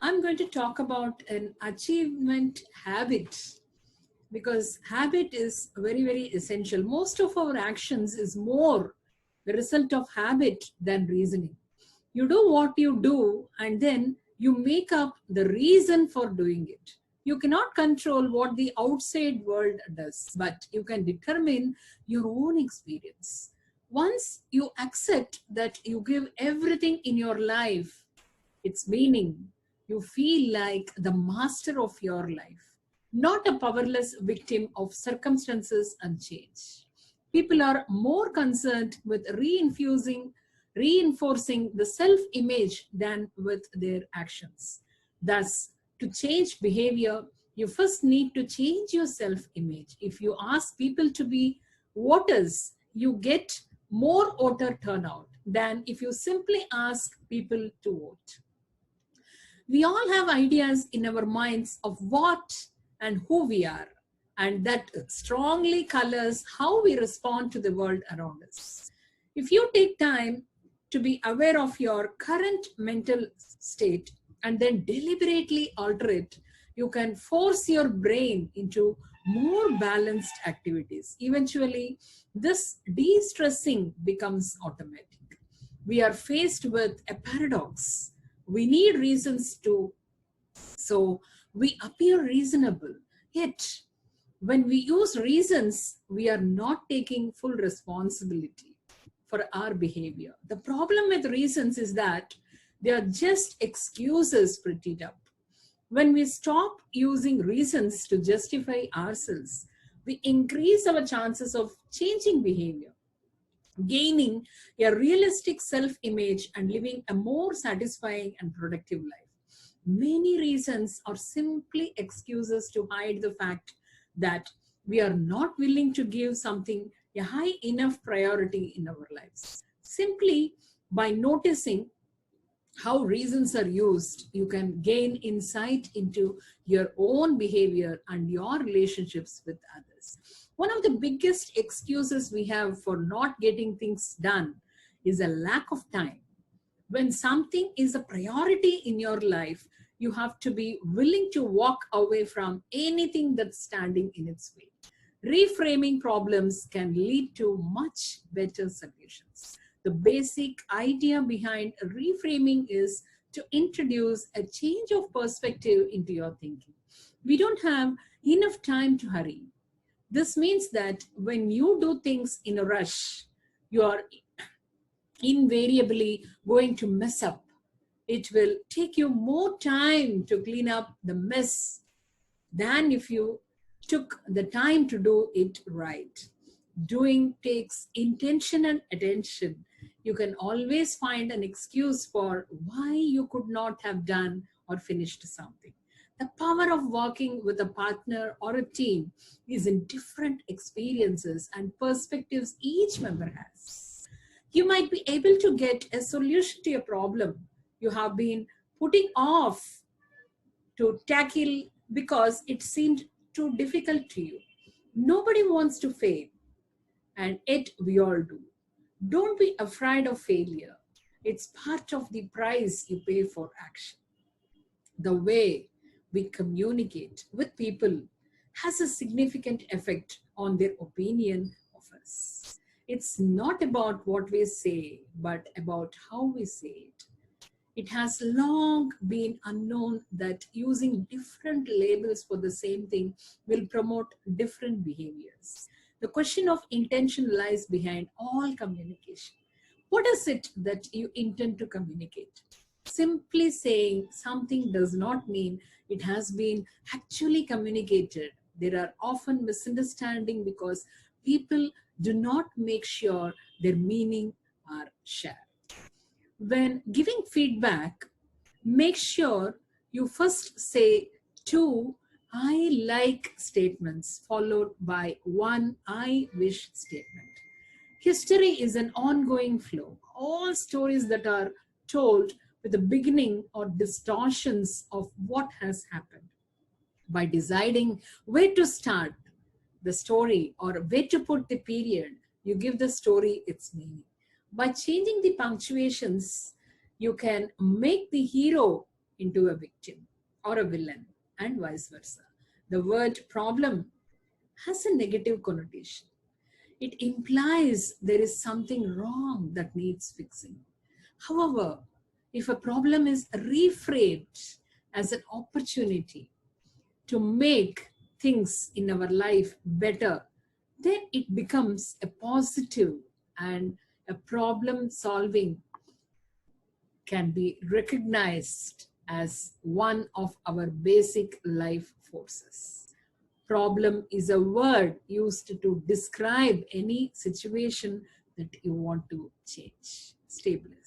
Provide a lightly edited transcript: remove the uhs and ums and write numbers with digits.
I'm going to talk about an achievement habit, because habit is very, very essential. Most of our actions is more the result of habit than reasoning. You do what you do and then you make up the reason for doing it. You cannot control what the outside world does, but you can determine your own experience. Once you accept that you give everything in your life its meaning, you feel like the master of your life, not a powerless victim of circumstances and change. People are more concerned with reinforcing the self-image than with their actions. Thus, to change behavior, you first need to change your self-image. If you ask people to be voters, you get more voter turnout than if you simply ask people to vote. We all have ideas in our minds of what and who we are, and that strongly colors how we respond to the world around us. If you take time to be aware of your current mental state and then deliberately alter it, you can force your brain into more balanced activities. Eventually, this de-stressing becomes automatic. We are faced with a paradox. We need reasons to, so we appear reasonable. Yet, when we use reasons, we are not taking full responsibility for our behavior. The problem with reasons is that they are just excuses prettied up. When we stop using reasons to justify ourselves, we increase our chances of changing behavior, gaining a realistic self-image, and living a more satisfying and productive life. Many reasons are simply excuses to hide the fact that we are not willing to give something a high enough priority in our lives. Simply by noticing how reasons are used, you can gain insight into your own behavior and your relationships with others. One of the biggest excuses we have for not getting things done is a lack of time. When something is a priority in your life, you have to be willing to walk away from anything that's standing in its way. Reframing problems can lead to much better solutions. The basic idea behind reframing is to introduce a change of perspective into your thinking. We don't have enough time to hurry. This means that when you do things in a rush, you are invariably going to mess up. It will take you more time to clean up the mess than if you took the time to do it right. Doing takes intention and attention. You can always find an excuse for why you could not have done or finished something. The power of working with a partner or a team is in different experiences and perspectives each member has. You might be able to get a solution to a problem you have been putting off to tackle because it seemed too difficult to you. Nobody wants to fail, and yet we all do. Don't be afraid of failure. It's part of the price you pay for action. The way we communicate with people has a significant effect on their opinion of us. It's not about what we say, but about how we say it. It has long been unknown that using different labels for the same thing will promote different behaviors. The question of intention lies behind all communication. What is it that you intend to communicate? Simply saying something does not mean it has been actually communicated. There are often misunderstandings because people do not make sure their meaning are shared. When giving feedback, make sure you first say two I like statements followed by one I wish statement. History is an ongoing flow. All stories that are told with the beginning or distortions of what has happened. By deciding where to start the story or where to put the period, you give the story its meaning. By changing the punctuations, you can make the hero into a victim or a villain, and vice versa. The word problem has a negative connotation. It implies there is something wrong that needs fixing. However, if a problem is reframed as an opportunity to make things in our life better, then it becomes a positive, and a problem solving can be recognized as one of our basic life forces. Problem is a word used to describe any situation that you want to change. Stay blessed.